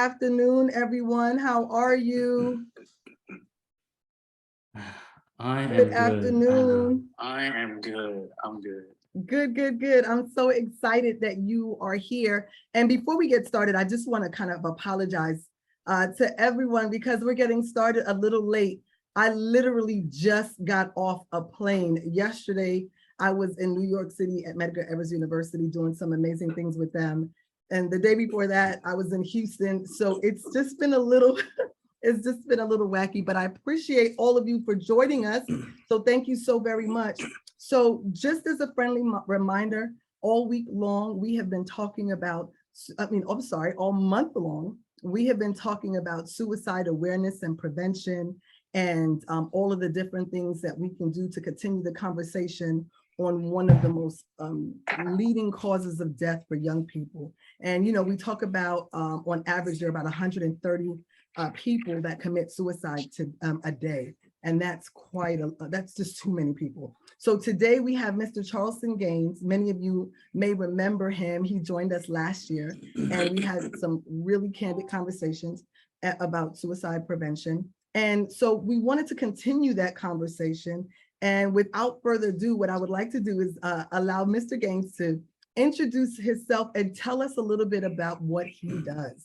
afternoon, everyone. How are you? I am Good good. afternoon. I am good. I'm good. Good. I'm so excited that you are here. And before we get started, I just want to kind of apologize to everyone because we're getting started a little late. I literally just got off a plane yesterday. I was in New York City at Medgar Evers University doing some amazing things with them. And the day before that, I was in Houston. So it's just been a little it's just been a little wacky, but I appreciate all of you for joining us. So thank you so very much. So just as a friendly reminder, all week long, we have been talking about, all month long, we have been talking about suicide awareness and prevention and all of the different things that we can do to continue the conversation on one of the most leading causes of death for young people. And, you know, we talk about on average, there are about 130 people that commit suicide a day. And that's that's just too many people. So today we have Mr. Charleston Gaines. Many of you may remember him. He joined us last year and we had some really candid conversations about suicide prevention. And so we wanted to continue that conversation. And without further ado, what I would like to do is allow Mr. Gaines to introduce himself and tell us a little bit about what he does.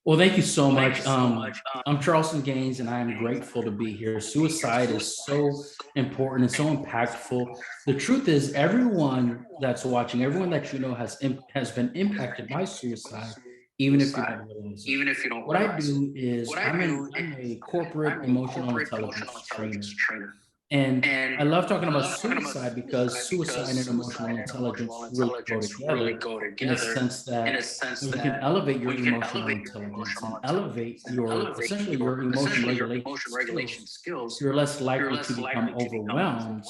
Well, thank you so much. I'm Charleston Gaines, and I am grateful to be here. Suicide is so important and so impactful. The truth is, everyone that's watching, everyone that you know has been impacted by suicide, even if you don't realize it. What I do is I'm a corporate emotional intelligence trainer. And I love talking about suicide because suicide and emotional intelligence really go together in a sense that you can elevate your emotional intelligence and elevate essentially your emotion regulation skills. You're less likely to become overwhelmed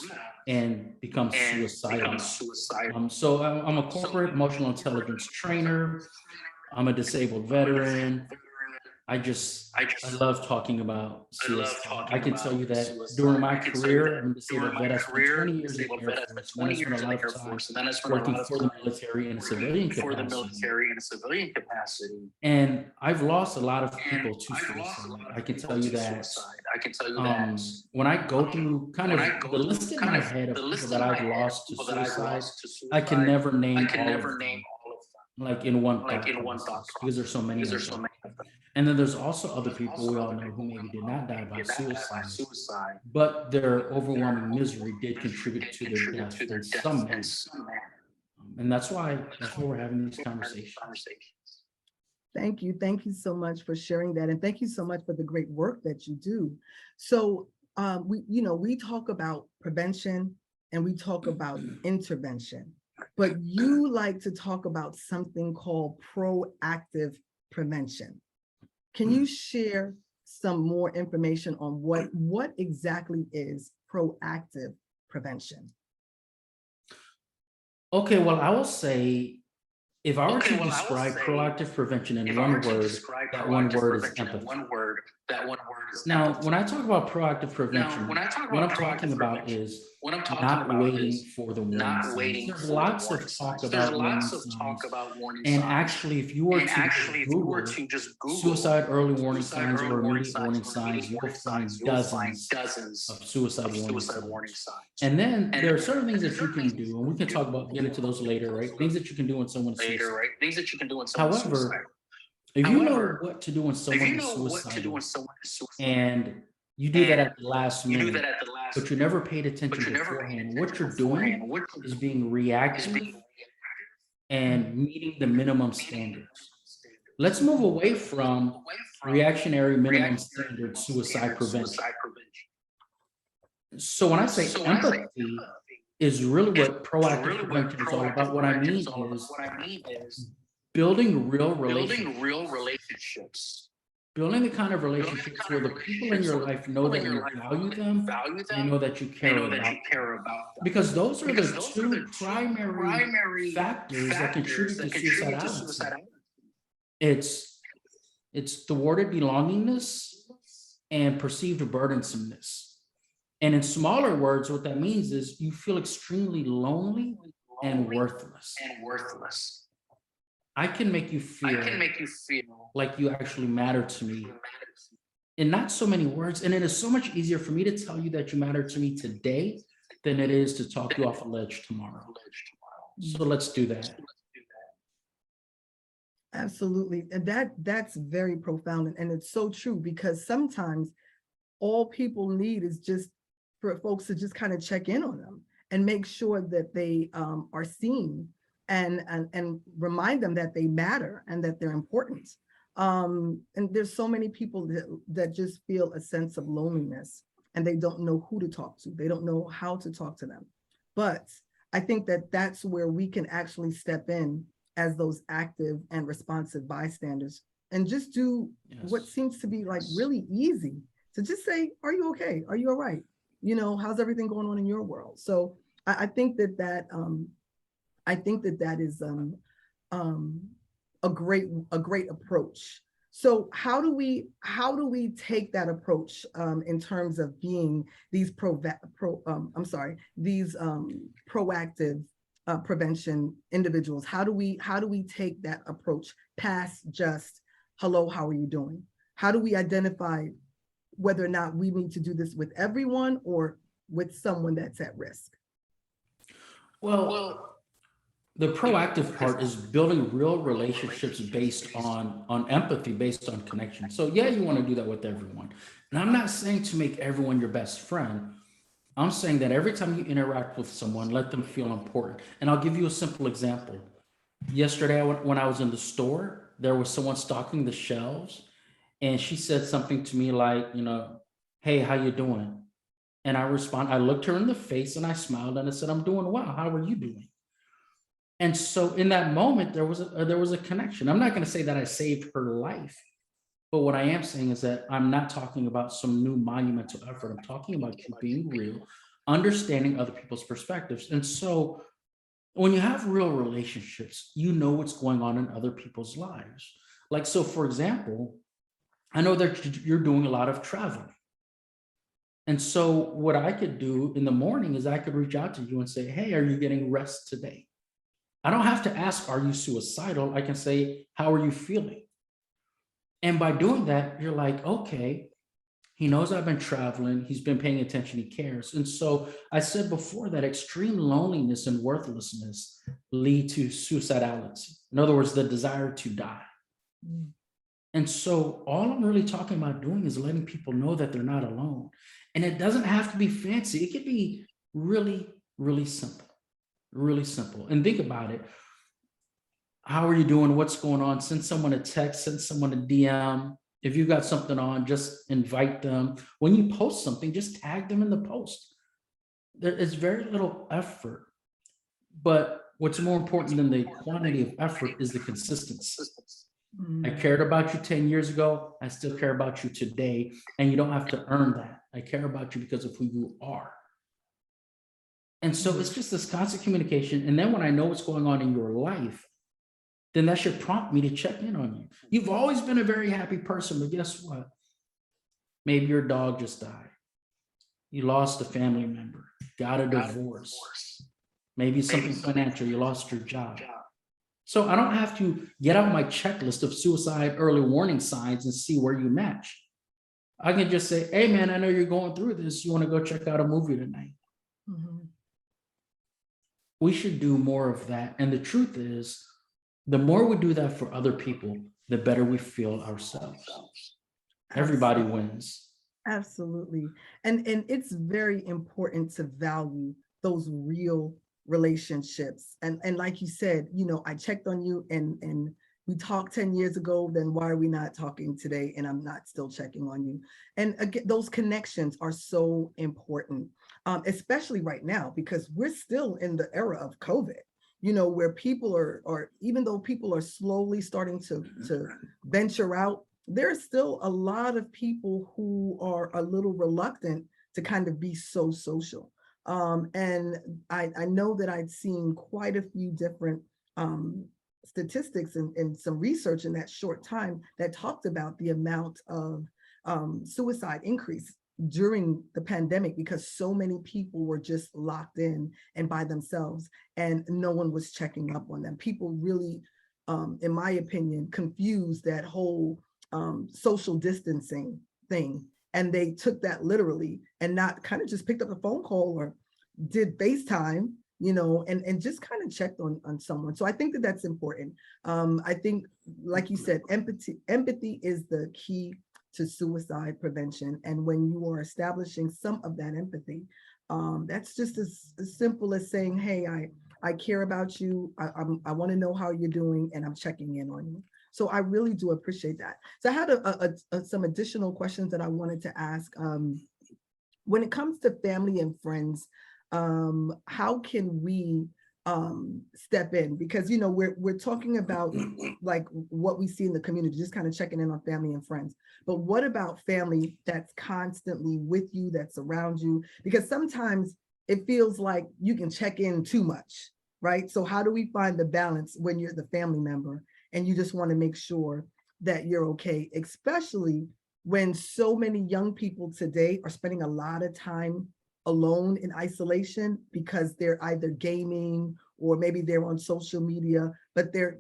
and become suicidal. So I'm a corporate emotional intelligence trainer. I'm a disabled veteran. I love talking about suicide. I can tell you that during my career, I'm a disabled vet. I spent 20 years in the Air Force, and then I spent a lot of time working for the military in a civilian capacity. And I've lost a lot of people to suicide. I can tell you that when I go through kind of the list in my head of people that I've lost to suicide, I can never name all of them like in one thought process because there's so many of them. And then there's also other people we all know who maybe did not die by suicide, but their overwhelming misery did contribute to their death in some manner. And that's why we're having these conversations. Thank you so much for sharing that, and thank you so much for the great work that you do. So we talk about prevention and we talk about intervention, but you like to talk about something called proactive prevention. Can you share some more information on what exactly is proactive prevention? Okay, well, I will say, if I were to describe proactive prevention in one word, that one word is empathy. Now, when I talk about proactive prevention, what I'm talking about is not waiting for the warning signs. There's lots of talk about warning signs. And actually, if you were to just Google suicide early warning signs or immediate warning signs, you'll find dozens of suicide warning signs. And then there are certain things that you can do, and we can get into those later, right? Things that you can do when someone's suicidal. However, if you know what to do when someone is suicidal, and you do that at the last minute, but you never paid attention beforehand, what you're doing is being reactive and meeting the minimum standards. Let's move away from reactionary minimum standard suicide prevention. So when I say empathy is really what proactive prevention is all about, what I mean is building real relationships. Building the kind of relationships where the people in your life know that you value them, and know that you care about them. Because those are the two primary factors that contribute to suicidality. It's thwarted belongingness and perceived burdensomeness. And in smaller words, what that means is you feel extremely lonely and worthless. I can make you feel like you actually matter to me in not so many words. And it is so much easier for me to tell you that you matter to me today than it is to talk you off a ledge tomorrow. So let's do that. Absolutely. And that's very profound. And it's so true, because sometimes all people need is just for folks to just kind of check in on them and make sure that they are seen, and remind them that they matter and that they're important. And there's so many people that just feel a sense of loneliness, and they don't know who to talk to. They don't know how to talk to them. But I think that that's where we can actually step in as those active and responsive bystanders, and just do what seems to be like really easy, to just say, are you okay? Are you all right? You know, how's everything going on in your world? So I think that that is a great approach. So how do we take that approach in terms of being these proactive prevention individuals? How do we take that approach past just hello, how are you doing? How do we identify whether or not we need to do this with everyone or with someone that's at risk? Well, the proactive part is building real relationships based on empathy, based on connection. So yeah, you want to do that with everyone. And I'm not saying to make everyone your best friend. I'm saying that every time you interact with someone, let them feel important. And I'll give you a simple example. Yesterday, when I was in the store, there was someone stocking the shelves, and she said something to me like, hey, how you doing? And I looked her in the face and I smiled and I said, I'm doing well. How are you doing? And so in that moment, there was a connection. I'm not going to say that I saved her life, but what I am saying is that I'm not talking about some new monumental effort. I'm talking about you being real, understanding other people's perspectives. And so when you have real relationships, you know what's going on in other people's lives. Like, so for example, I know that you're doing a lot of traveling. And so what I could do in the morning is I could reach out to you and say, hey, are you getting rest today? I don't have to ask, are you suicidal? I can say, how are you feeling? And by doing that, you're like, okay, he knows I've been traveling. He's been paying attention. He cares. And so I said before that extreme loneliness and worthlessness lead to suicidality. In other words, the desire to die. Mm. And so all I'm really talking about doing is letting people know that they're not alone. And it doesn't have to be fancy. It could be really, really simple, really simple. And think about it. How are you doing? What's going on? Send someone a text, send someone a DM. If you got something on, just invite them. When you post something, just tag them in the post. There is very little effort, but what's more important than the quantity of effort is the consistency. I cared about you 10 years ago. I still care about you today. And you don't have to earn that. I care about you because of who you are. And so it's just this constant communication. And then when I know what's going on in your life, then that should prompt me to check in on you. You've always been a very happy person, but guess what? Maybe your dog just died. You lost a family member, got a divorce. Maybe it's something financial, you lost your job. So I don't have to get out my checklist of suicide early warning signs and see where you match. I can just say, hey man, I know you're going through this. You want to go check out a movie tonight? Mhm. We should do more of that. And the truth is, the more we do that for other people, the better we feel ourselves. Everybody wins. Absolutely. And it's very important to value those real relationships. And like you said, I checked on you and we talked 10 years ago, then why are we not talking today? And I'm not still checking on you. And again, those connections are so important, especially right now, because we're still in the era of COVID, where people are, even though people are slowly starting to venture out, there's still a lot of people who are a little reluctant to kind of be so social. And I know that I'd seen quite a few different statistics and some research in that short time that talked about the amount of suicide increase during the pandemic, because so many people were just locked in and by themselves and no one was checking up on them. People really in my opinion, confused that whole social distancing thing. And they took that literally and not kind of just picked up the phone call or did FaceTime, and just kind of checked on someone. So I think that that's important. I think, like you said, empathy is the key to suicide prevention. And when you are establishing some of that empathy, that's just as simple as saying, hey, I care about you. I want to know how you're doing, and I'm checking in on you. So I really do appreciate that. So I had some additional questions that I wanted to ask. When it comes to family and friends, how can we step in? Because we're talking about like what we see in the community, just kind of checking in on family and friends. But what about family that's constantly with you, that's around you? Because sometimes it feels like you can check in too much, right? So how do we find the balance when you're the family member and you just want to make sure that you're okay, especially when so many young people today are spending a lot of time alone in isolation because they're either gaming or maybe they're on social media, but they're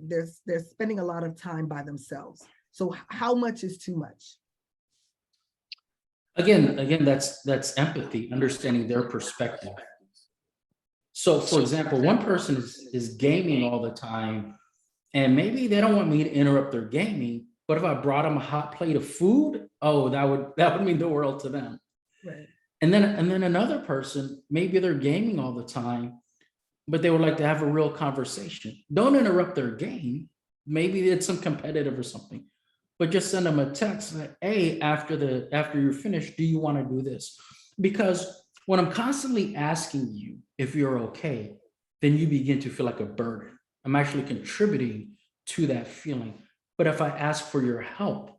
spending a lot of time by themselves. So how much is too much? Again, that's empathy, understanding their perspective. So for example, one person is gaming all the time, and maybe they don't want me to interrupt their gaming, but if I brought them a hot plate of food, oh, that would mean the world to them. Right. And then another person, maybe they're gaming all the time, but they would like to have a real conversation. Don't interrupt their game. Maybe it's some competitive or something, but just send them a text like, hey, after you're finished, do you want to do this? Because when I'm constantly asking you if you're okay, then you begin to feel like a burden. I'm actually contributing to that feeling. But if I ask for your help,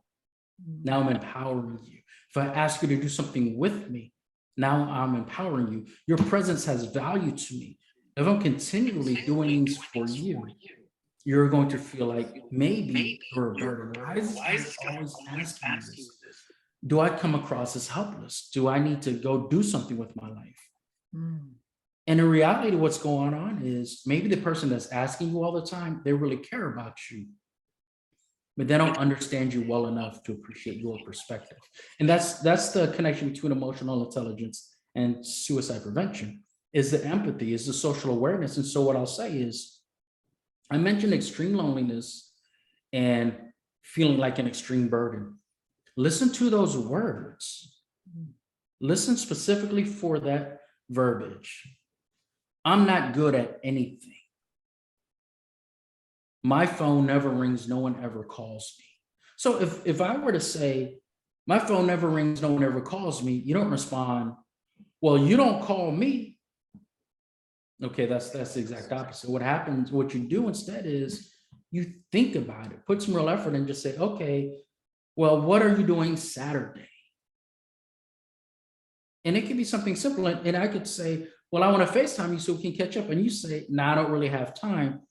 now I'm empowering you. If I ask you to do something with me, now I'm empowering you. Your presence has value to me. If I'm continually doing things for you, you're going to feel like maybe you're a burden. Why is this guy always asking me this? Do I come across as helpless? Do I need to go do something with my life? Mm. And in reality, what's going on is maybe the person that's asking you all the time, they really care about you, but they don't understand you well enough to appreciate your perspective. And that's the connection between emotional intelligence and suicide prevention, is the empathy, is the social awareness. And so what I'll say is, I mentioned extreme loneliness and feeling like an extreme burden. Listen to those words. Listen specifically for that verbiage. I'm not good at anything. My phone never rings, no one ever calls me. So if I were to say, my phone never rings, no one ever calls me, you don't respond, well, you don't call me. Okay, that's the exact opposite. What happens, what you do instead is you think about it, put some real effort and just say, okay, well, what are you doing Saturday? And it could be something simple. And I could say, well, I want to FaceTime you so we can catch up. And you say, no, I don't really have time.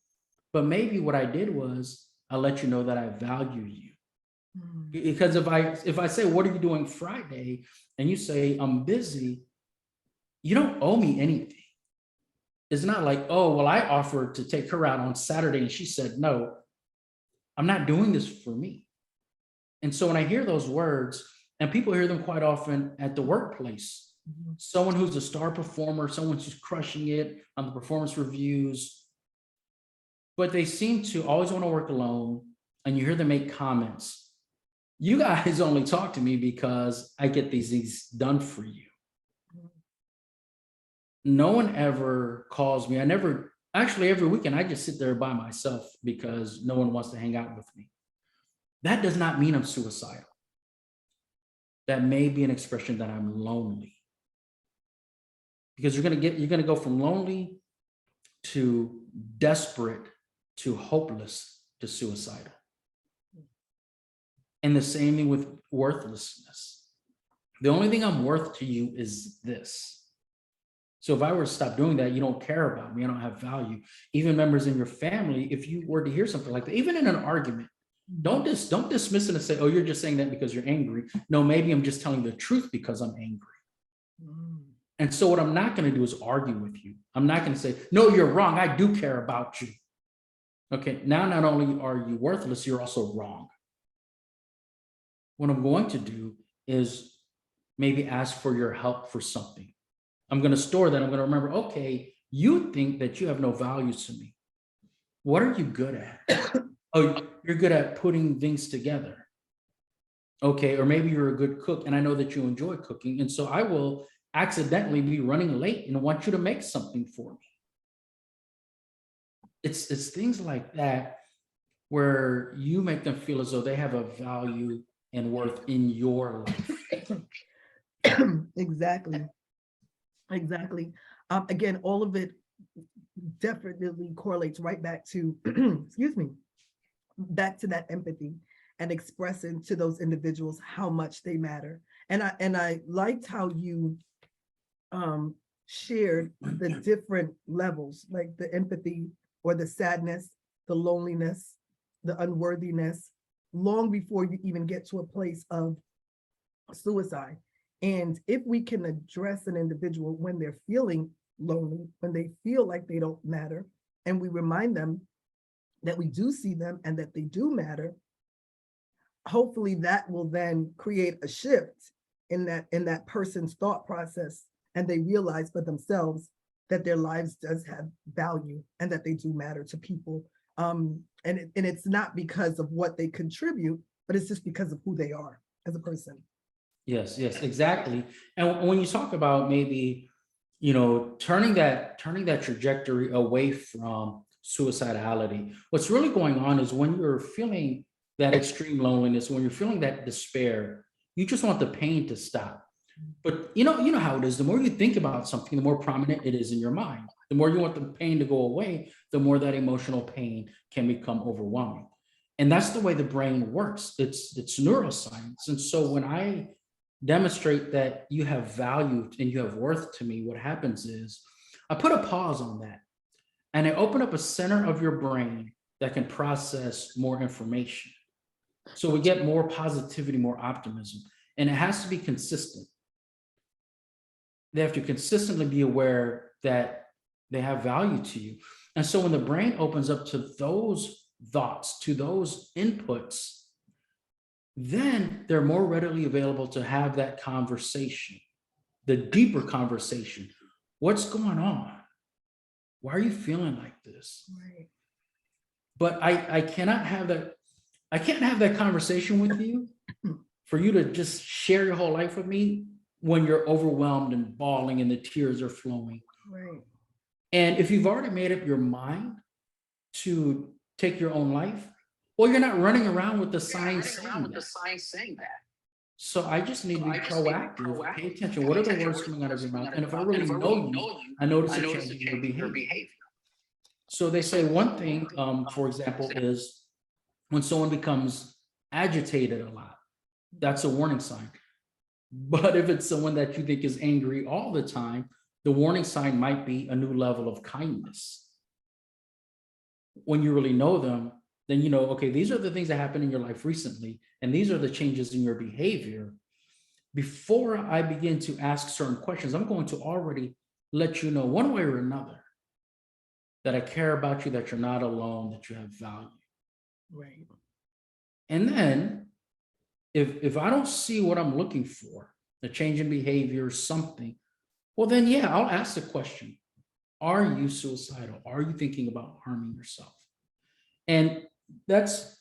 But maybe what I did was I let you know that I value you. Because if I say, what are you doing Friday? And you say, I'm busy, you don't owe me anything. It's not like, oh, well, I offered to take her out on Saturday and she said no. I'm not doing this for me. And so when I hear those words, and people hear them quite often at the workplace, someone who's a star performer, someone who's crushing it on the performance reviews, but they seem to always want to work alone, and you hear them make comments. You guys only talk to me because I get these things done for you. No one ever calls me. Actually, every weekend I just sit there by myself because no one wants to hang out with me. That does not mean I'm suicidal. That may be an expression that I'm lonely. Because you're gonna go from lonely to desperate to hopeless to suicidal. And the same thing with worthlessness. The only thing I'm worth to you is this. So if I were to stop doing that, you don't care about me, I don't have value. Even members in your family, if you were to hear something like that, even in an argument, don't dismiss it and say, oh, you're just saying that because you're angry. No, maybe I'm just telling the truth because I'm angry. And so what I'm not going to do is argue with you. I'm not going to say, no, you're wrong, I do care about you. Okay, now not only are you worthless, you're also wrong. What I'm going to do is maybe ask for your help for something. I'm going to store that. I'm going to remember, okay, you think that you have no value to me. What are you good at? Oh, you're good at putting things together. Okay, or maybe you're a good cook and I know that you enjoy cooking. And so I will accidentally be running late and want you to make something for me. It's things like that where you make them feel as though they have a value and worth in your life. Exactly, exactly. Again, all of it definitely correlates right back to, excuse me, back to that empathy and expressing to those individuals how much they matter. And I liked how you um shared the different levels, like the empathy or the sadness, the loneliness, the unworthiness, long before you even get to a place of suicide. And if we can address an individual when they're feeling lonely, when they feel like they don't matter, and we remind them that we do see them and that they do matter, hopefully that will then create a shift in that person's thought process, and they realize for themselves that their lives does have value and that they do matter to people. And it's not because of what they contribute, but it's just because of who they are as a person. Yes, yes, exactly. And when you talk about maybe, you know, turning that trajectory away from suicidality, what's really going on is when you're feeling that extreme loneliness, when you're feeling that despair, you just want the pain to stop. But you know how it is. The more you think about something, the more prominent it is in your mind. The more you want the pain to go away, the more that emotional pain can become overwhelming. And that's the way the brain works. It's neuroscience. And so when I demonstrate that you have value and you have worth to me, what happens is I put a pause on that and I open up a center of your brain that can process more information. So we get more positivity, more optimism. And it has to be consistent. They have to consistently be aware that they have value to you. And so when the brain opens up to those thoughts, to those inputs, then they're more readily available to have that conversation, the deeper conversation. What's going on? Why are you feeling like this? Right. But I cannot have that. I can't have that conversation with you for you to just share your whole life with me when you're overwhelmed and bawling and the tears are flowing. Right. And if you've already made up your mind to take your own life, well, you're not running around with the signs saying that. So I just need to be proactive, pay attention. What are the words coming out of your mouth? And if I really know you, I notice a change in your behavior. So they say one thing, for example, is when someone becomes agitated a lot, that's a warning sign. But if it's someone that you think is angry all the time, the warning sign might be a new level of kindness. When you really know them, then you know, okay, these are the things that happened in your life recently, and these are the changes in your behavior. Before I begin to ask certain questions, I'm going to already let you know one way or another that I care about you, that you're not alone, that you have value. Right. And then if I don't see what I'm looking for, a change in behavior, something, well, then yeah, I'll ask the question: are you suicidal? Are you thinking about harming yourself? And that's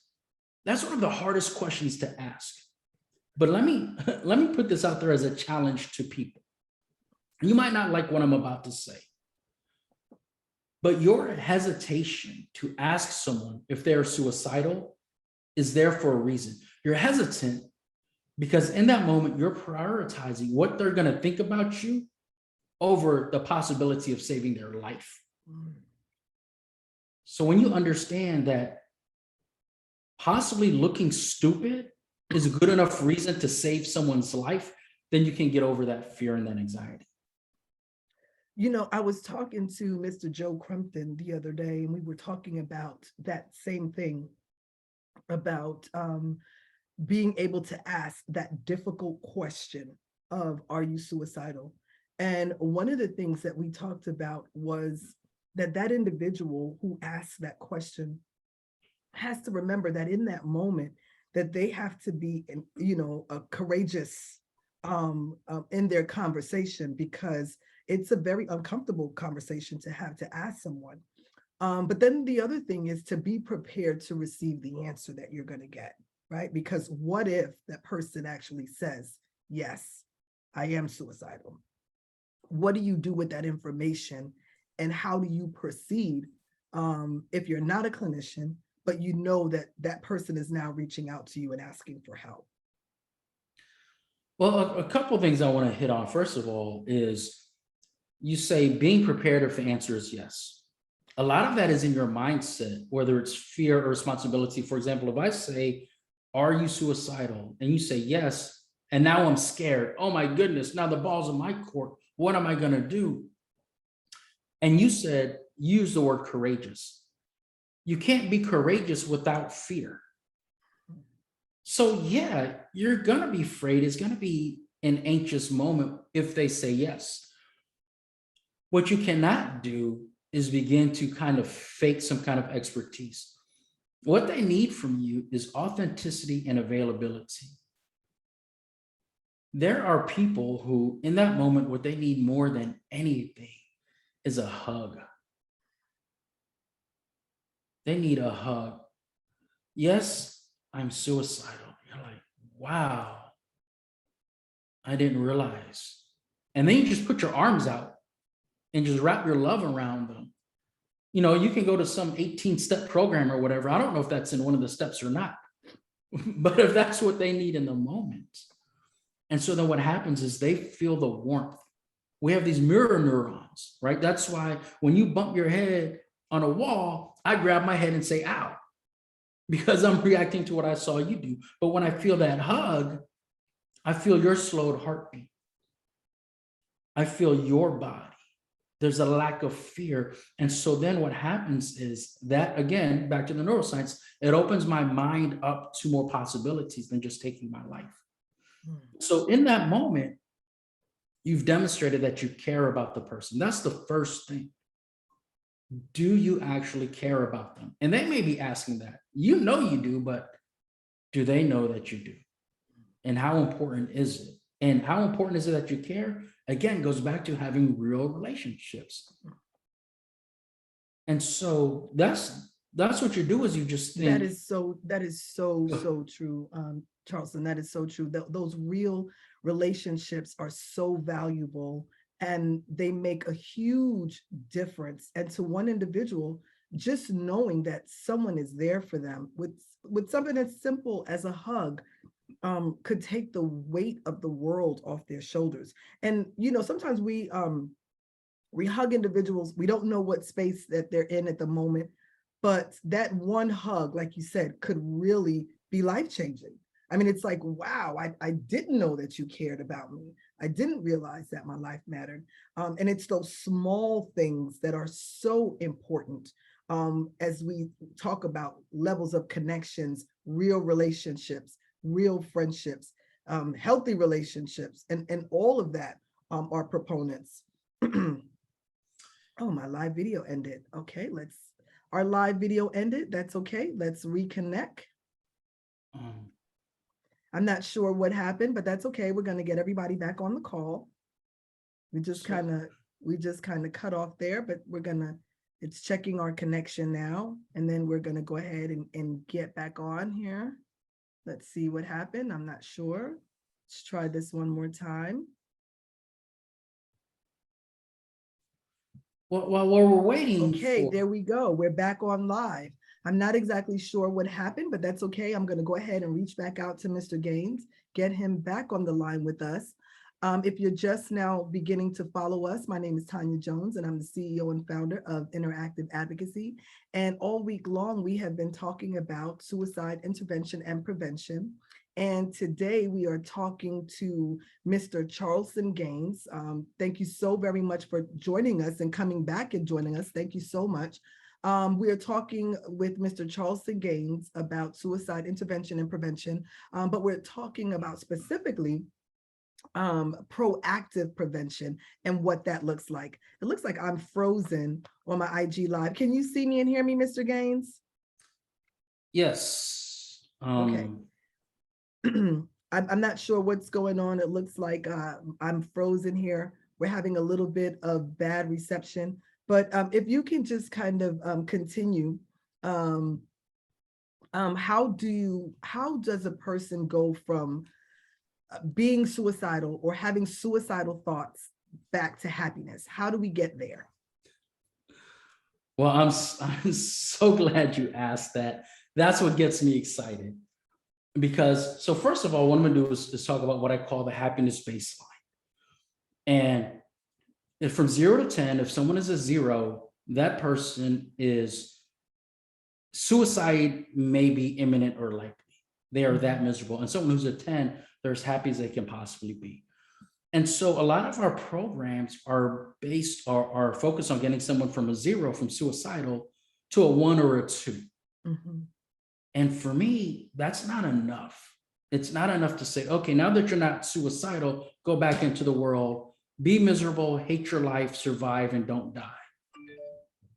that's one of the hardest questions to ask. But let me put this out there as a challenge to people. You might not like what I'm about to say, but your hesitation to ask someone if they're suicidal is there for a reason. You're hesitant because in that moment, you're prioritizing what they're going to think about you over the possibility of saving their life. Mm. So when you understand that possibly looking stupid is a good enough reason to save someone's life, then you can get over that fear and that anxiety. You know, I was talking to Mr. Joe Crumpton the other day, and we were talking about that same thing, about being able to ask that difficult question of, are you suicidal? And one of the things that we talked about was that that individual who asked that question has to remember that in that moment that they have to be, a courageous in their conversation, because it's a very uncomfortable conversation to have to ask someone. But then the other thing is to be prepared to receive the answer that you're going to get, right? Because what if that person actually says, yes, I am suicidal? What do you do with that information? And how do you proceed if you're not a clinician, but you know that that person is now reaching out to you and asking for help? Well, a couple of things I want to hit on. First of all, is you say being prepared if the answer is yes. A lot of that is in your mindset, whether it's fear or responsibility. For example, if I say, are you suicidal? And you say yes, and now I'm scared. Oh my goodness, now the ball's in my court. What am I going to do? And you said, use the word courageous. You can't be courageous without fear. So yeah, you're going to be afraid. It's going to be an anxious moment if they say yes. What you cannot do is begin to kind of fake some kind of expertise. What they need from you is authenticity and availability. There are people who, in that moment, what they need more than anything is a hug. They need a hug. Yes, I'm suicidal. You're like, wow, I didn't realize. And then you just put your arms out and just wrap your love around them. You can go to some 18-step program or whatever. I don't know if that's in one of the steps or not, but if that's what they need in the moment. And so then what happens is they feel the warmth. We have these mirror neurons, right? That's why when you bump your head on a wall, I grab my head and say, ow, because I'm reacting to what I saw you do. But when I feel that hug, I feel your slowed heartbeat. I feel your body. There's a lack of fear. And so then what happens is that, again, back to the neuroscience, it opens my mind up to more possibilities than just taking my life. So in that moment, you've demonstrated that you care about the person. That's the first thing. Do you actually care about them? And they may be asking that. You know you do, but do they know that you do? And how important is it? And how important is it that you care? Again, goes back to having real relationships. And so that's what you do, is you just think. That is so true, Charleston. That is so true. Those real relationships are so valuable, and they make a huge difference. And to one individual, just knowing that someone is there for them with something as simple as a hug could take the weight of the world off their shoulders. And sometimes we hug individuals, we don't know what space that they're in at the moment, but that one hug, like you said, could really be life-changing. I mean, it's like, wow, I didn't know that you cared about me. I didn't realize that my life mattered. And it's those small things that are so important as we talk about levels of connections, real relationships, real friendships, healthy relationships, and all of that are proponents. Oh, my live video ended. Okay, our live video ended. That's okay. Let's reconnect. I'm not sure what happened, but that's okay. We're going to get everybody back on the call. We just kind of cut off there, but it's checking our connection now. And then we're going to go ahead and get back on here. Let's see what happened. I'm not sure. Let's try this one more time. Well, while we're waiting. Okay, there we go. We're back on live. I'm not exactly sure what happened, but that's okay. I'm going to go ahead and reach back out to Mr. Gaines, get him back on the line with us. If you're just now beginning to follow us, my name is Tanya Jones, and I'm the CEO and founder of Interactive Advocacy. And all week long, we have been talking about suicide intervention and prevention. And today we are talking to Mr. Charleston Gaines. Thank you so very much for joining us and coming back and joining us. Thank you so much. We are talking with Mr. Charleston Gaines about suicide intervention and prevention, but we're talking about specifically proactive prevention and what that looks like. It looks like I'm frozen on my IG live. Can you see me and hear me, Mr. Gaines? Yes. Okay. I'm not sure what's going on. It looks like I'm frozen here. We're having a little bit of bad reception, but if you can just kind of continue, how does a person go from being suicidal or having suicidal thoughts back to happiness? How do we get there? Well, I'm so glad you asked that. That's what gets me excited. Because, so first of all, what I'm gonna do is talk about what I call the happiness baseline. And if from 0 to 10, if someone is a 0, that person is suicide may be imminent or likely. They are that miserable. And someone who's a 10, they're as happy as they can possibly be. And so a lot of our programs are are focused on getting someone from a 0, from suicidal, to a 1 or a 2. And for me, that's not enough. It's not enough to say, okay, now that you're not suicidal, go back into the world, be miserable, hate your life, survive, and don't die.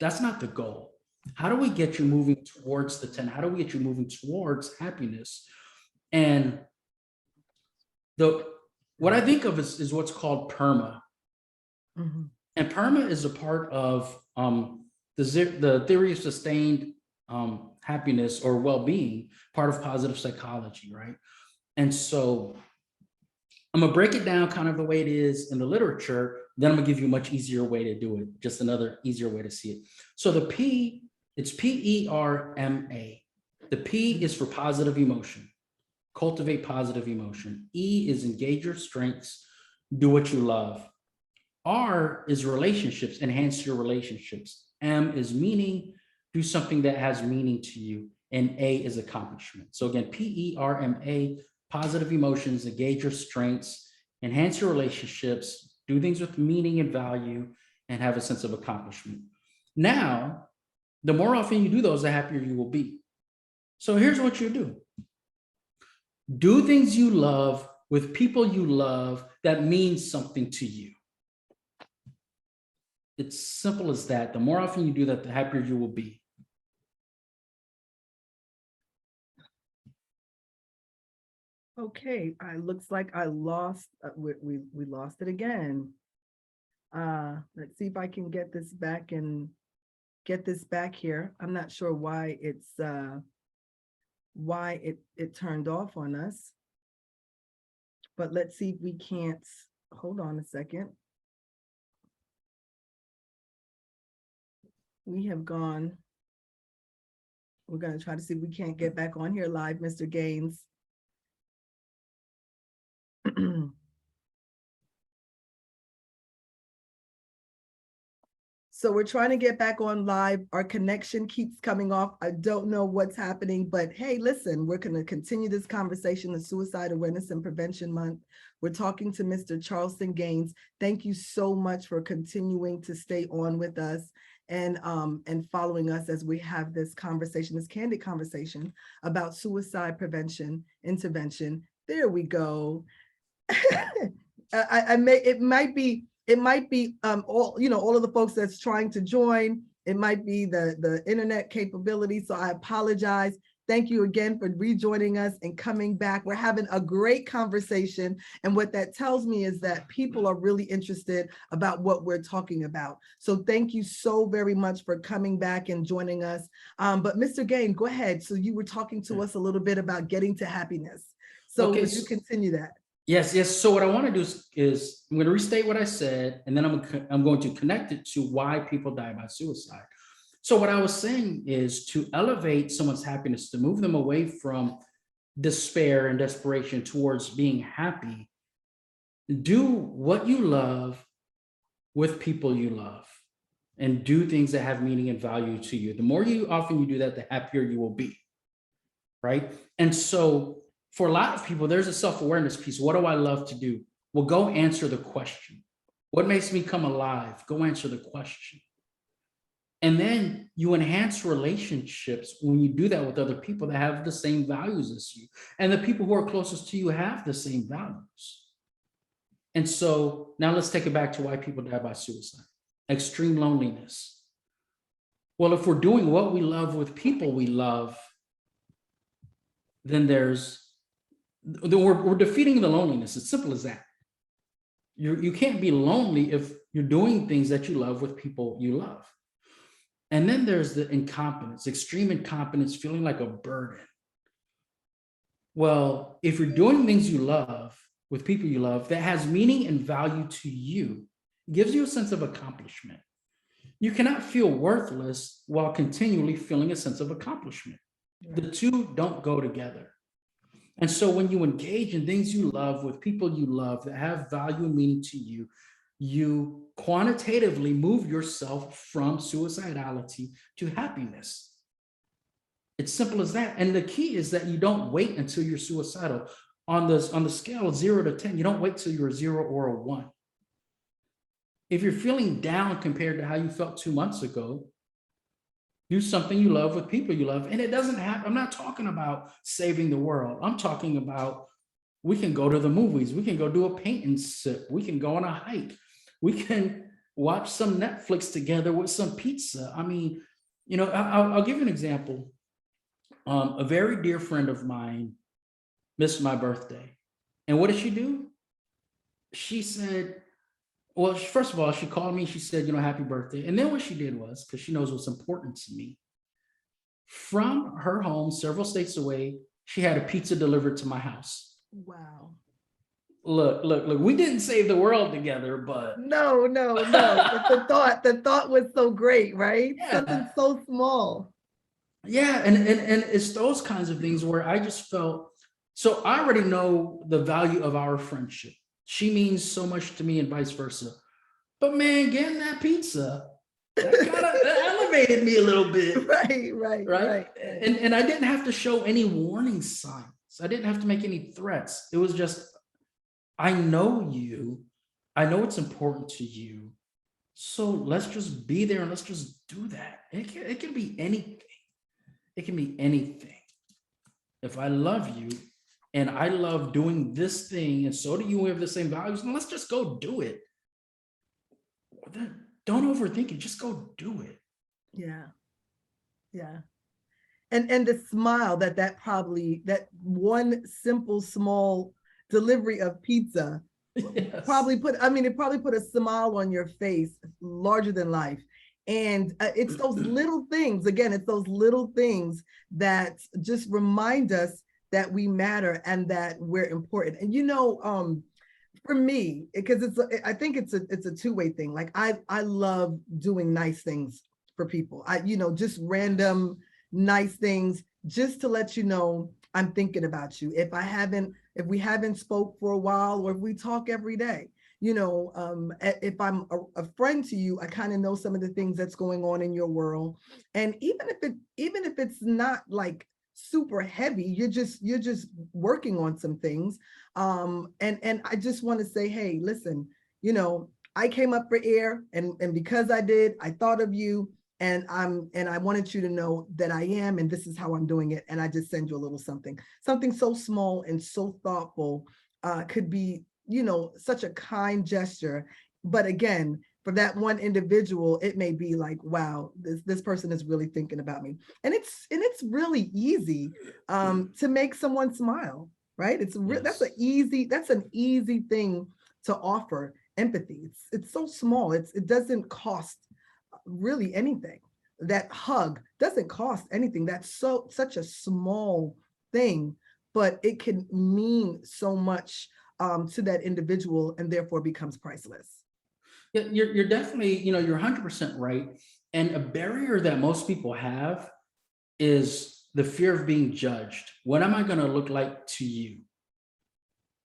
That's not the goal. How do we get you moving towards the 10? How do we get you moving towards happiness? And what I think of is what's called PERMA. And PERMA is a part of the theory of sustained happiness or well-being, part of positive psychology, right? And so I'm gonna break it down kind of the way it is in the literature, then I'm gonna give you a much easier way to do it, just another easier way to see it. So the P, it's PERMA. The P is for positive emotion, cultivate positive emotion. E is engage your strengths, do what you love. R is relationships, enhance your relationships. M is meaning, do something that has meaning to you. And A is accomplishment. So again, PERMA, positive emotions, engage your strengths, enhance your relationships, do things with meaning and value, and have a sense of accomplishment. Now, the more often you do those, the happier you will be. So here's what you do. Do things you love with people you love that means something to you. It's simple as that. The more often you do that, the happier you will be. Okay, looks like I lost, we lost it again. Let's see if I can get this back and get this back here. I'm not sure why it turned off on us. But let's see if we can't, hold on a second. We have gone, we're gonna try to see if we can't get back on here live, Mr. Gaines. So we're trying to get back on live. Our connection keeps coming off. I don't know what's happening, but hey, listen, we're going to continue this conversation, the Suicide Awareness and Prevention Month. We're talking to Mr. Charleston Gaines. Thank you so much for continuing to stay on with us and following us as we have this conversation, this candid conversation about suicide prevention, intervention. There we go. It might be all of the folks that's trying to join. It might be the internet capability. So I apologize. Thank you again for rejoining us and coming back. We're having a great conversation. And what that tells me is that people are really interested about what we're talking about. So thank you so very much for coming back and joining us. But Mr. Gaines, go ahead. So you were talking to us a little bit about getting to happiness. So Okay, would you continue that? Yes. So what I want to do is I'm going to restate what I said, and then I'm going to connect it to why people die by suicide. So what I was saying is to elevate someone's happiness, to move them away from despair and desperation towards being happy. Do what you love with people you love, and do things that have meaning and value to you. The more often you do that, the happier you will be, right? And so for a lot of people, there's a self-awareness piece. What do I love to do? Well, go answer the question. What makes me come alive? Go answer the question. And then you enhance relationships when you do that with other people that have the same values as you. And the people who are closest to you have the same values. And so now let's take it back to why people die by suicide. Extreme loneliness. Well, if we're doing what we love with people we love, then we're defeating the loneliness. It's simple as that. You can't be lonely if you're doing things that you love with people you love. And then there's the incompetence, extreme incompetence, feeling like a burden. Well, if you're doing things you love with people you love that has meaning and value to you, it gives you a sense of accomplishment. You cannot feel worthless while continually feeling a sense of accomplishment. The two don't go together. And so when you engage in things you love with people you love that have value and meaning to you, you quantitatively move yourself from suicidality to happiness. It's simple as that. And the key is that you don't wait until you're suicidal. On the scale of 0 to 10, you don't wait till you're a 0 or a 1. If you're feeling down compared to how you felt 2 months ago, do something you love with people you love. And it doesn't have, I'm not talking about saving the world. I'm talking about we can go to the movies. We can go do a paint and sip. We can go on a hike. We can watch some Netflix together with some pizza. I mean, I'll give you an example. A very dear friend of mine missed my birthday. And what did she do? She said, well, first of all, she called me. She said, happy birthday. And then what she did was, because she knows what's important to me, from her home, several states away, she had a pizza delivered to my house. Wow. Look, we didn't save the world together, but. No. But the thought was so great, right? Yeah. Something so small. Yeah. And it's those kinds of things where I just felt, so I already know the value of our friendship. She means so much to me and vice versa. But man, getting that pizza, that kind of elevated me a little bit. Right. And I didn't have to show any warning signs. I didn't have to make any threats. It was just, I know you. I know it's important to you. So let's just be there and let's just do that. It can be anything. It can be anything. If I love you, and I love doing this thing, and so do you, we have the same values, and let's just go do it. Don't overthink it, just go do it. Yeah. And the smile that one simple, small delivery of pizza Yes. probably put a smile on your face larger than life. And it's those little things, again, it's those little things that just remind us that we matter and that we're important. And for me, because I think it's a two-way thing. Like I love doing nice things for people. Just random nice things, just to let you know I'm thinking about you. If we haven't spoke for a while, or if we talk every day, if I'm a friend to you, I kind of know some of the things that's going on in your world. And even if it's not like super heavy, you're just working on some things. And I just want to say, hey, listen, I came up for air, and because I did, I thought of you, and I wanted you to know that I am, and this is how I'm doing it. And I just send you a little something so small and so thoughtful, could be, such a kind gesture. But again, for that one individual, it may be like, wow, this person is really thinking about me. And it's really easy to make someone smile, right? Yes. That's an easy thing to offer. Empathy. It's so small. It doesn't cost really anything. That hug doesn't cost anything. That's such a small thing, but it can mean so much to that individual, and therefore becomes priceless. Yeah, you're definitely, you're 100% right. And a barrier that most people have is the fear of being judged. What am I going to look like to you?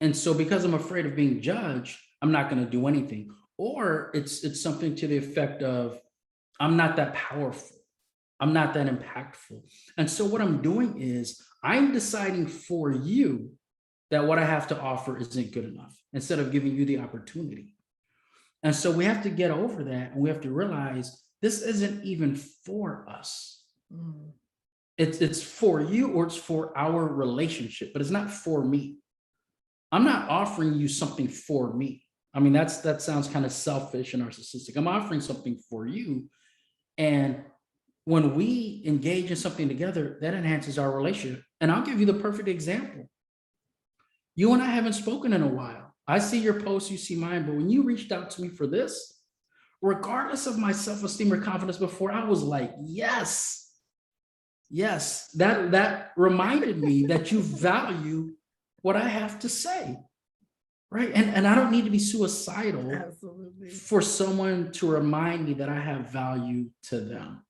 And so because I'm afraid of being judged, I'm not going to do anything. Or it's something to the effect of, I'm not that powerful. I'm not that impactful. And so what I'm doing is I'm deciding for you that what I have to offer isn't good enough, instead of giving you the opportunity. And so we have to get over that, and we have to realize this isn't even for us. Mm. It's for you, or it's for our relationship, but it's not for me. I'm not offering you something for me. I mean, that sounds kind of selfish and narcissistic. I'm offering something for you. And when we engage in something together, that enhances our relationship. And I'll give you the perfect example. You and I haven't spoken in a while. I see your posts, you see mine, but when you reached out to me for this, regardless of my self-esteem or confidence before, I was like, yes, yes. That reminded me that you value what I have to say, right? And I don't need to be suicidal Absolutely. for someone to remind me that I have value to them.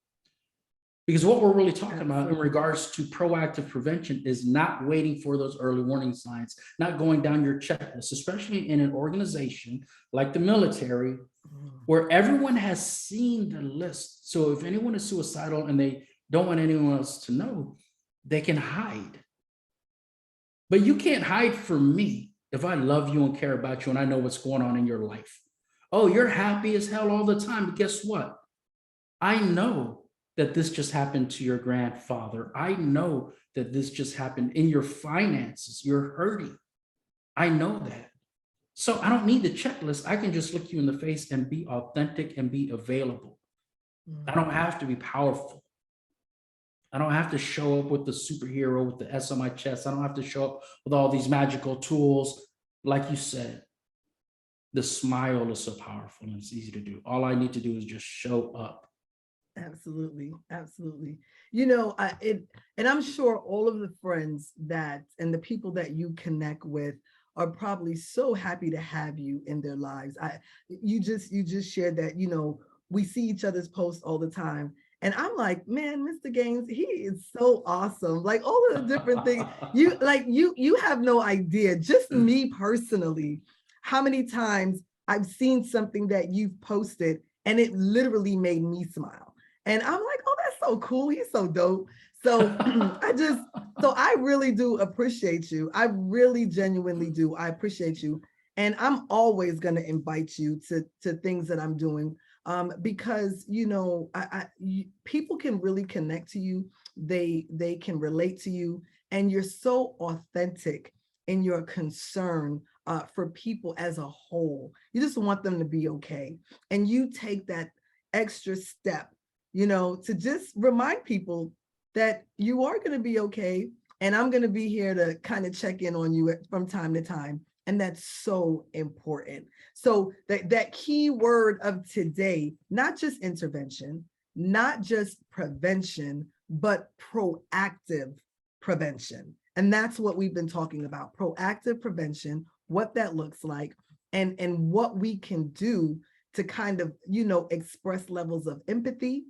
Because what we're really talking about in regards to proactive prevention is not waiting for those early warning signs, not going down your checklist, especially in an organization like the military, where everyone has seen the list. So if anyone is suicidal and they don't want anyone else to know, they can hide. But you can't hide from me if I love you and care about you and I know what's going on in your life. Oh, you're happy as hell all the time. But guess what? I know that this just happened to your grandfather. I know that this just happened in your finances. You're hurting. I know that. So I don't need the checklist. I can just look you in the face and be authentic and be available. I don't have to be powerful. I don't have to show up with the superhero with the S on my chest. I don't have to show up with all these magical tools. Like you said, the smile is so powerful and it's easy to do. All I need to do is just show up. Absolutely, absolutely. And I'm sure all of the friends and the people that you connect with are probably so happy to have you in their lives. You just shared that, we see each other's posts all the time. And I'm like, man, Mr. Gaines, he is so awesome. Like all of the different things. You have no idea, just me personally, how many times I've seen something that you've posted and it literally made me smile. And I'm like, oh, that's so cool. He's so dope. So I really do appreciate you. I really genuinely do. I appreciate you. And I'm always going to invite you to things that I'm doing because, people can really connect to you. They can relate to you. And you're so authentic in your concern for people as a whole. You just want them to be okay. And you take that extra step to just remind people that you are going to be okay. And I'm going to be here to kind of check in on you from time to time. And that's so important. So that key word of today, not just intervention, not just prevention, but proactive prevention. And that's what we've been talking about, proactive prevention, what that looks like, and what we can do to kind of, express levels of empathy,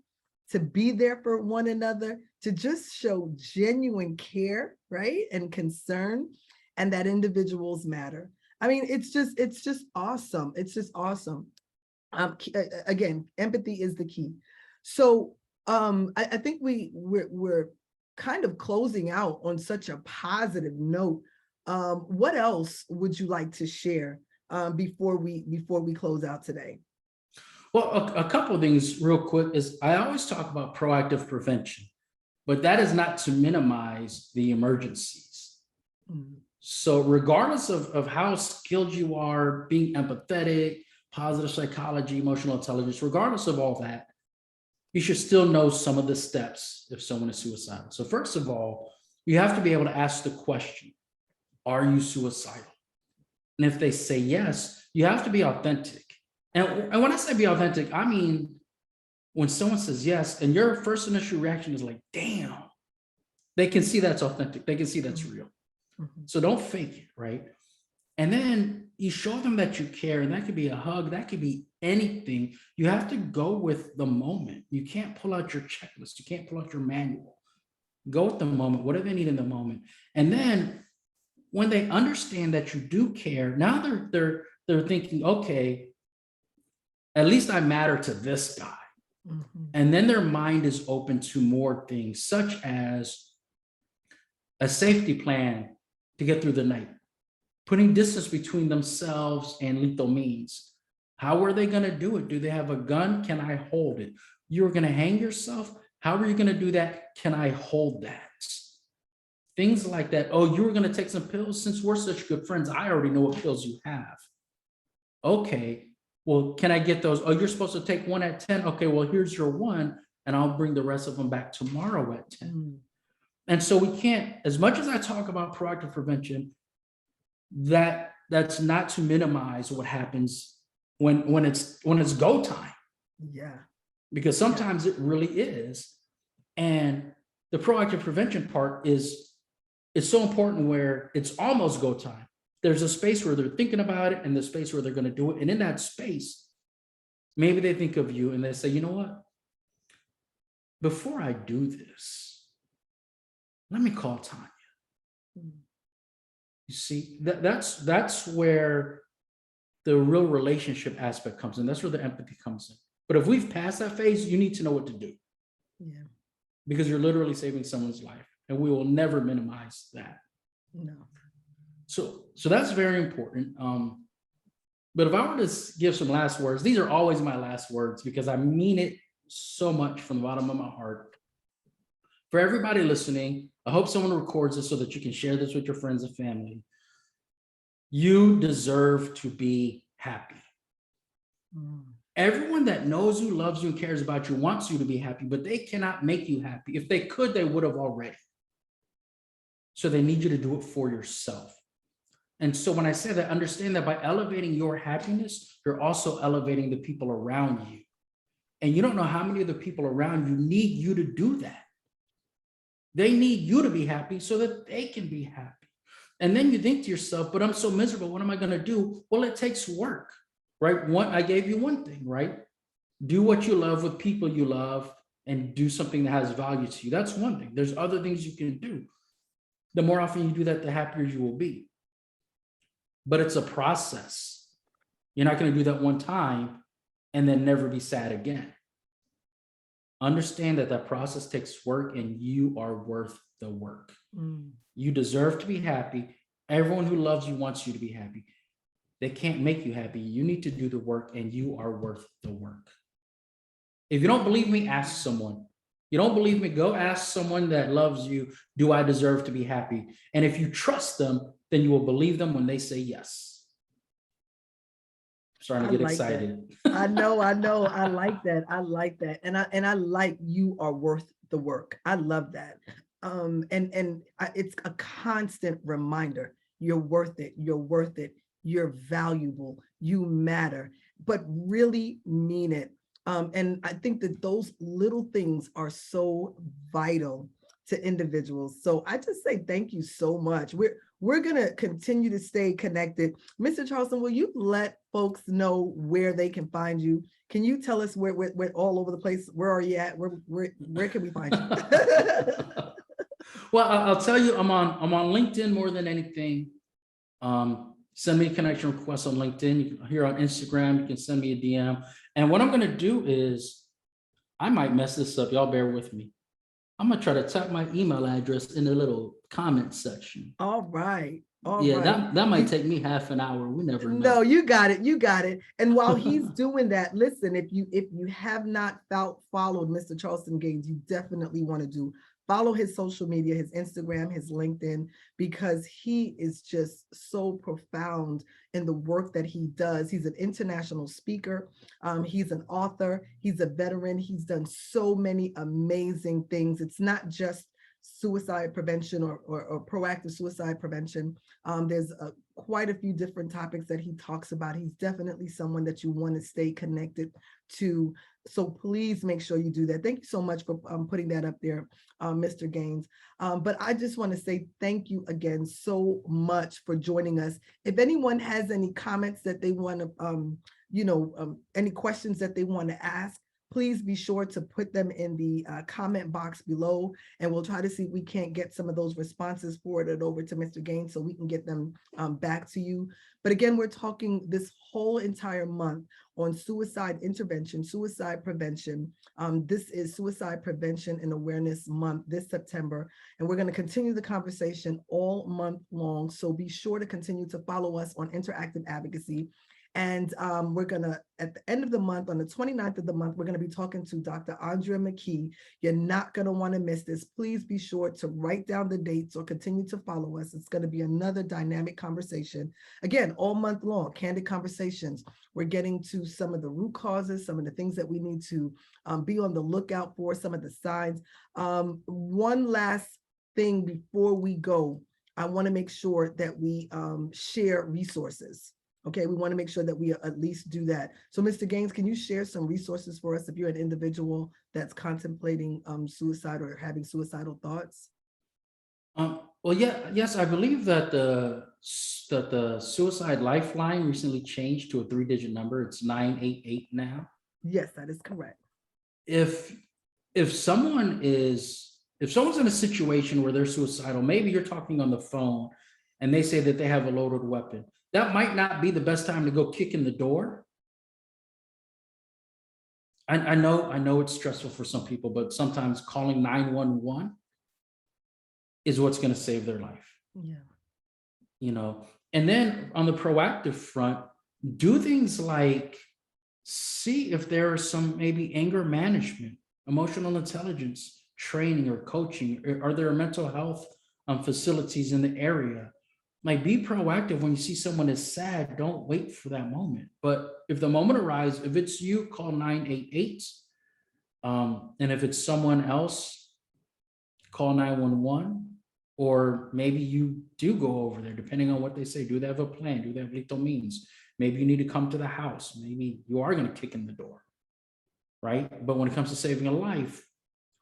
to be there for one another, to just show genuine care, right? And concern, and that individuals matter. I mean, it's just awesome. It's just awesome. Again, empathy is the key. So I think we're kind of closing out on such a positive note. What else would you like to share before we close out today? Well, a couple of things real quick is I always talk about proactive prevention, but that is not to minimize the emergencies. So regardless of how skilled you are, being empathetic, positive psychology, emotional intelligence, regardless of all that, you should still know some of the steps if someone is suicidal. So first of all, you have to be able to ask the question, are you suicidal? And if they say yes, you have to be authentic. And when I say be authentic, I mean, when someone says yes, and your first initial reaction is like, damn, they can see that's authentic. They can see that's real. So don't fake it, right? And then you show them that you care, and that could be a hug, that could be anything. You have to go with the moment. You can't pull out your checklist. You can't pull out your manual. Go with the moment. What do they need in the moment? And then when they understand that you do care, now they're thinking, okay, at least I matter to this guy. And then their mind is open to more things, such as a safety plan to get through the night, putting distance between themselves and lethal means. How are they going to do it? Do they have a gun? Can I hold it? You're going to hang yourself? How are you going to do that? Can I hold that? Things like that. Oh, you were going to take some pills? Since we're such good friends, I already know what pills you have. Okay, well, can I get those? Oh, you're supposed to take one at 10. Okay, well, here's your one. and I'll bring the rest of them back tomorrow at 10. Mm. And so we can't, as much as I talk about proactive prevention, that's not to minimize what happens when it's go time, Yeah. because sometimes it really is. And the proactive prevention part is so important, where it's almost go time. There's a space where they're thinking about it and the space where they're going to do it. And in that space, maybe they think of you and they say, you know what? Before I do this, let me call Tanya. Mm. You see, that's where the real relationship aspect comes in. That's where the empathy comes in. But if we've passed that phase, you need to know what to do, Yeah. because you're literally saving someone's life, and we will never minimize that. No. So that's very important. But if I were to give some last words, these are always my last words, because I mean it so much from the bottom of my heart. For everybody listening, I hope someone records this so that you can share this with your friends and family. You deserve to be happy. Mm. Everyone that knows you, loves you, and cares about you wants you to be happy, but they cannot make you happy. If they could, they would have already. So they need you to do it for yourself. And so when I say that, understand that by elevating your happiness, you're also elevating the people around you. And you don't know how many of the people around you need you to do that. They need you to be happy so that they can be happy. And then you think to yourself, but I'm so miserable. What am I going to do? Well, it takes work, right? I gave you one thing, right? Do what you love with people you love, and do something that has value to you. That's one thing. There's other things you can do. The more often you do that, the happier you will be. But it's a process. You're not going to do that one time and then never be sad again. Understand that that process takes work, and you are worth the work. Mm. You deserve to be happy. Everyone who loves you wants you to be happy. They can't make you happy. You need to do the work, and you are worth the work. If you don't believe me, ask someone. You don't believe me, go ask someone that loves you, do I deserve to be happy? And if you trust them, then you will believe them when they say yes. I'm starting to get like excited. I know. I like that. I like that. And I like you are worth the work. I love that. It's a constant reminder. You're worth it. You're worth it. You're valuable. You matter, but really mean it. And I think that those little things are so vital to individuals. So I just say thank you so much. We're going to continue to stay connected. Mr. Charleston, will you let folks know where they can find you? Can you tell us where we're all over the place? Where are you at? Where can we find you? Well, I'll tell you, I'm on LinkedIn more than anything. Send me a connection request on LinkedIn. You can, here on Instagram, you can send me a DM. And what I'm going to do is, I might mess this up. Y'all bear with me. I'm going to try to type my email address in the little comment section. All right. That might take me half an hour. We never know. No, you got it. You got it. And while he's doing that, listen, if you have not followed Mr. Charleston Gaines, you definitely want to do. Follow his social media, his Instagram, his LinkedIn, because he is just so profound in the work that he does. He's an international speaker. He's an author. He's a veteran. He's done so many amazing things. It's not just suicide prevention or proactive suicide prevention. There's quite a few different topics that he talks about. He's definitely someone that you want to stay connected to. So please make sure you do that. Thank you so much for putting that up there, Mr. Gaines. But I just want to say thank you again so much for joining us. If anyone has any comments that they want to, any questions that they want to ask, please be sure to put them in the comment box below, and we'll try to see if we can't get some of those responses forwarded over to Mr. Gaines so we can get them back to you. But again, we're talking this whole entire month on suicide intervention, suicide prevention. This is Suicide Prevention and Awareness Month this September, and we're going to continue the conversation all month long. So be sure to continue to follow us on Interactive Advocacy. And we're gonna, at the end of the month, on the 29th of the month, we're gonna be talking to Dr. Andrea McKee. You're not gonna wanna miss this. Please be sure to write down the dates or continue to follow us. It's gonna be another dynamic conversation. Again, all month long, candid conversations. We're getting to some of the root causes, some of the things that we need to be on the lookout for, some of the signs. One last thing before we go, I wanna make sure that we share resources. Okay, we want to make sure that we at least do that. So Mr. Gaines, can you share some resources for us if you're an individual that's contemplating suicide or having suicidal thoughts? Well, yes, I believe that the suicide lifeline recently changed to a 3-digit number. It's 988 now. Yes, that is correct. If if someone is if someone's in a situation where they're suicidal, maybe you're talking on the phone and they say that they have a loaded weapon. That might not be the best time to go kick in the door. I know it's stressful for some people, but sometimes calling 911 is what's going to save their life. Yeah. You know, and then on the proactive front, do things like see if there is some maybe anger management, emotional intelligence training or coaching. Are there mental health facilities in the area? Like, be proactive when you see someone is sad. Don't wait for that moment. But if the moment arrives, if it's you, call 988. And if it's someone else, call 911. Or maybe you do go over there, depending on what they say. Do they have a plan? Do they have lethal means? Maybe you need to come to the house. Maybe you are going to kick in the door, right? But when it comes to saving a life,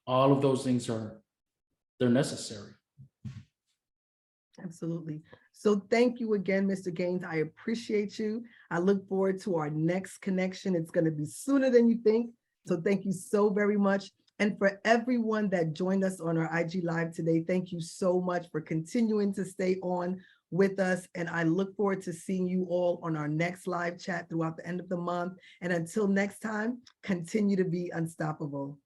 all of those things they're necessary. Absolutely. So thank you again, Mr. Gaines. I appreciate you. I look forward to our next connection. It's going to be sooner than you think. So thank you so very much. And for everyone that joined us on our IG Live today, thank you so much for continuing to stay on with us. And I look forward to seeing you all on our next live chat throughout the end of the month. And until next time, continue to be unstoppable.